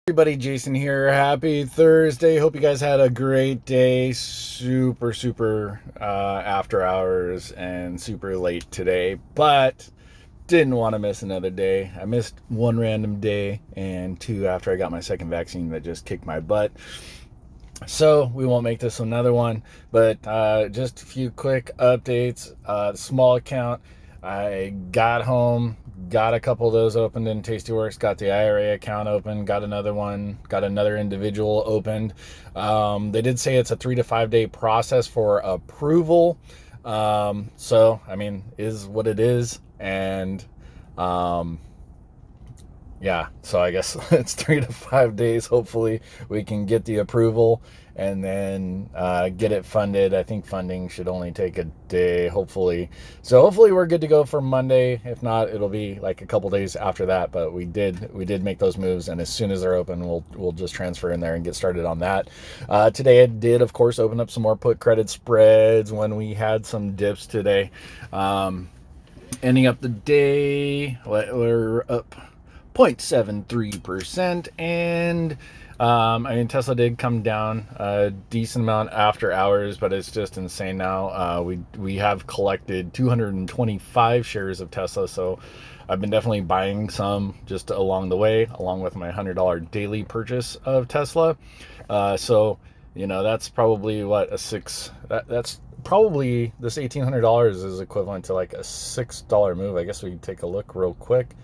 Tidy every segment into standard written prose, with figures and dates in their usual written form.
Everybody, Jason here. Happy Thursday. Hope you guys had a great day. Super after hours and super late today, but didn't want to miss another day. I missed one random day and two after I got my second vaccine that just kicked my butt. So we won't make this another one, but just a few quick updates. Small account. I got home, got a couple of those opened in Tastyworks, got the IRA account open, got another one, got another individual opened. They did say it's a 3 to 5 day process for approval. So, I mean, is what it is. And, yeah, so I guess it's 3 to 5 days. Hopefully we can get the approval and then get it funded. I think funding should only take a day, hopefully. So hopefully we're good to go for Monday. If not, it'll be like a couple days after that. But we did make those moves, and as soon as they're open, we'll just transfer in there and get started on that. Today I did, of course, open up some more put credit spreads when we had some dips today. Ending up the day, we're up 0.73%, and I mean, Tesla did come down a decent amount after hours, but it's just insane now. We have collected 225 shares of Tesla, so I've been definitely buying some just along the way, along with my $100 daily purchase of Tesla. So, you know, that's probably what that's probably this $1,800 is equivalent to like a $6 move. I guess we can take a look real quick.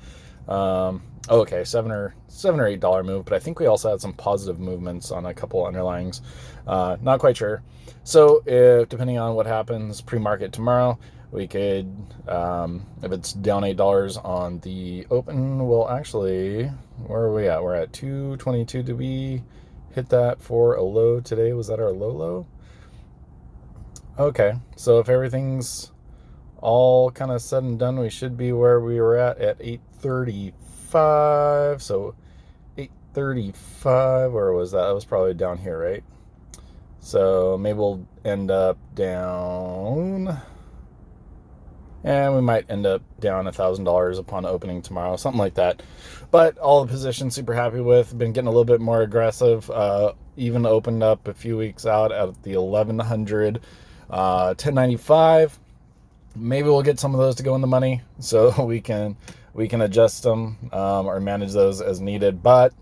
Okay, $7 or $8 move, but I think we also had some positive movements on a couple underlyings. Not quite sure. So if depending on what happens pre-market tomorrow, we could, if it's down $8 on the open, we'll actually, where are we at? We're at 222. Did we hit that for a low today? Was that our low? Okay, so if everything's all kind of said and done, we should be where we were at 8:35. So 8:35, where was that? That was probably down here, right? So maybe we'll end up down, and we might end up down $1,000 upon opening tomorrow, something like that. But all the positions super happy with. Been getting a little bit more aggressive. Even opened up a few weeks out at the 1100, 1095. Maybe we'll get some of those to go in the money, so we can adjust them or manage those as needed. But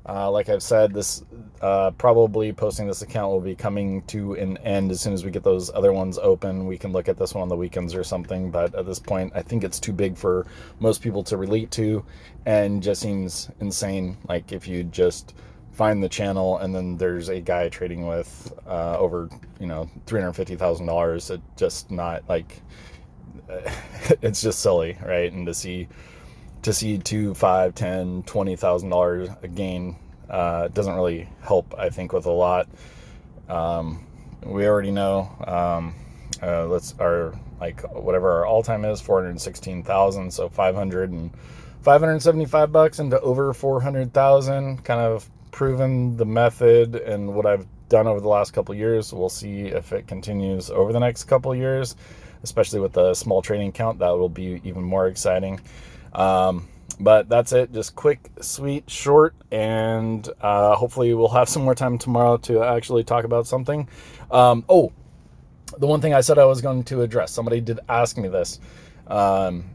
like I've said, this probably posting this account will be coming to an end as soon as we get those other ones open. We can look at this one on the weekends or something, but at this point I think it's too big for most people to relate to, and just seems insane. Like if you just find the channel and then there's a guy trading with over $350,000, it just not like it's just silly, right? And to see $2, $5, $10, $20,000 a gain doesn't really help, I think, with a lot. We already know whatever our all-time is, 416,000, so 575 bucks into over 400,000, kind of proven the method and what I've done over the last couple of years. We'll see if it continues over the next couple of years, especially with the small trading count. That will be even more exciting. But that's it. Just quick, sweet, short, and hopefully we'll have some more time tomorrow to actually talk about something. The one thing I said I was going to address, somebody did ask me this, and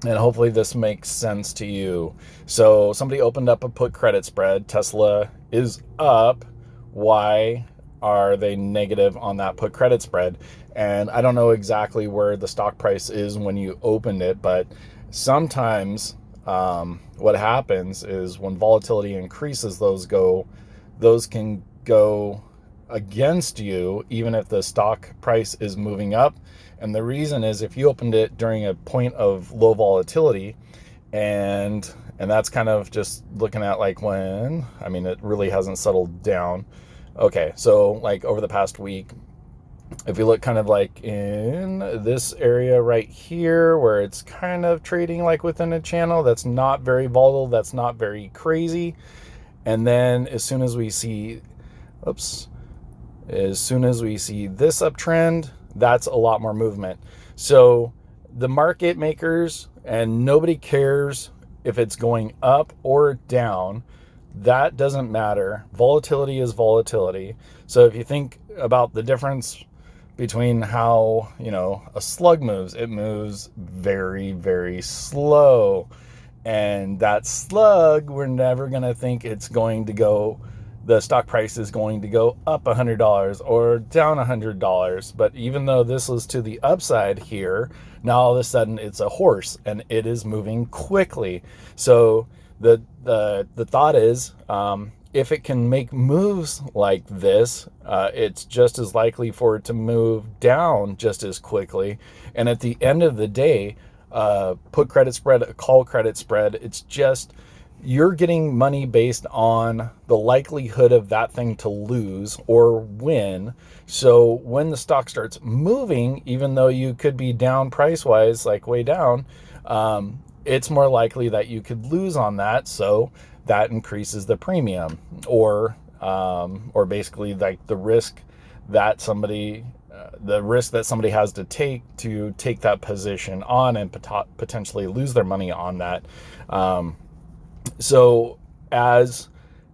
hopefully this makes sense to you. So somebody opened up a put credit spread. Tesla is up. Why are they negative on that put credit spread? And I don't know exactly where the stock price is when you opened it, but sometimes what happens is when volatility increases, those can go against you even if the stock price is moving up. And the reason is if you opened it during a point of low volatility, and that's kind of just looking at like when, I mean, it really hasn't settled down. Okay, so like over the past week, if you look kind of like in this area right here where it's kind of trading like within a channel that's not very volatile, that's not very crazy, and then as soon as we see this uptrend, that's a lot more movement. So the market makers, and nobody cares if it's going up or down, that doesn't matter. Volatility is volatility. So if you think about the difference between how, a slug moves, it moves very, very slow. And that slug, we're never going to think it's going to go, the stock price is going to go up $100 or down $100. But even though this was to the upside here, now all of a sudden it's a horse and it is moving quickly. So the thought is, if it can make moves like this, it's just as likely for it to move down just as quickly. And at the end of the day, put credit spread, a call credit spread, it's just, you're getting money based on the likelihood of that thing to lose or win. So when the stock starts moving, even though you could be down price wise, like way down, it's more likely that you could lose on that. So that increases the premium, or basically like the risk that somebody has to take that position on and potentially lose their money on that. So as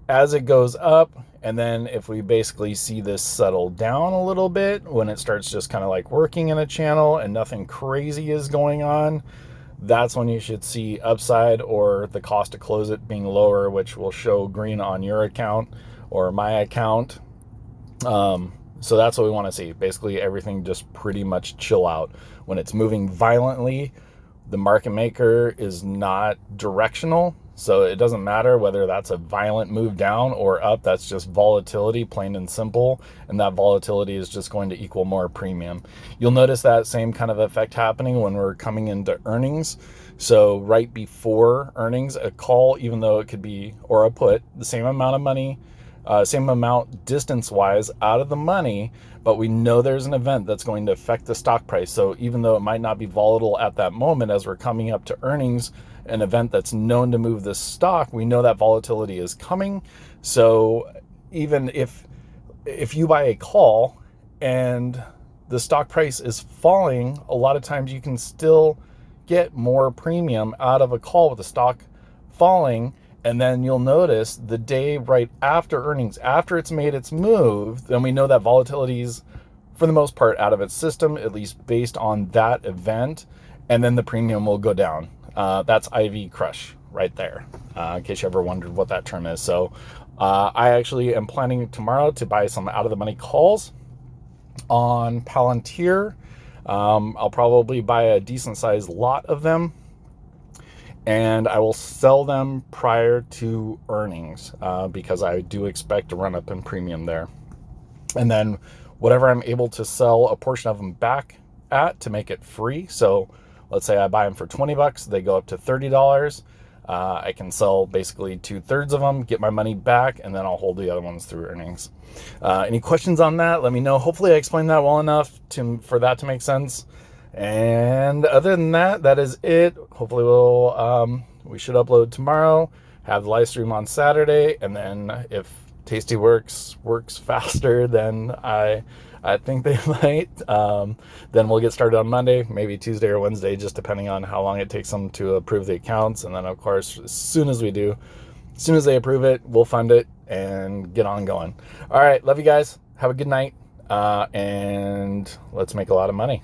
it goes up, and then if we basically see this settle down a little bit, when it starts just kind of like working in a channel and nothing crazy is going on, that's when you should see upside, or the cost to close it being lower, which will show green on your account or my account. So that's what we want to see. Basically everything just pretty much chill out. When it's moving violently, the market maker is not directional. So it doesn't matter whether that's a violent move down or up. That's just volatility, plain and simple. And that volatility is just going to equal more premium. You'll notice that same kind of effect happening when we're coming into earnings. So right before earnings, a call, even though it could be, or a put, the same amount of money, same amount distance-wise out of the money, but we know there's an event that's going to affect the stock price. So even though it might not be volatile at that moment, as we're coming up to earnings, an event that's known to move the stock, we know that volatility is coming. So even if you buy a call and the stock price is falling, a lot of times you can still get more premium out of a call with the stock falling. And then you'll notice the day right after earnings, after it's made its move, then we know that volatility is, for the most part, out of its system, at least based on that event. And then the premium will go down. That's IV crush right there, in case you ever wondered what that term is. So I actually am planning tomorrow to buy some out of the money calls on Palantir. I'll probably buy a decent sized lot of them, and I will sell them prior to earnings, because I do expect a run up in premium there. And then whatever I'm able to sell a portion of them back at to make it free. So let's say I buy them for $20, they go up to $30. I can sell basically 2/3 of them, get my money back, and then I'll hold the other ones through earnings. Any questions on that? Let me know. Hopefully I explained that well enough for that to make sense. And other than that, that is it. Hopefully we should upload tomorrow, have the live stream on Saturday, and then if Tasty works faster than I think they might, then we'll get started on Monday, maybe Tuesday or Wednesday, just depending on how long it takes them to approve the accounts. And then of course, as soon as they approve it, we'll fund it and get on going. All right, love you guys. Have a good night, and let's make a lot of money.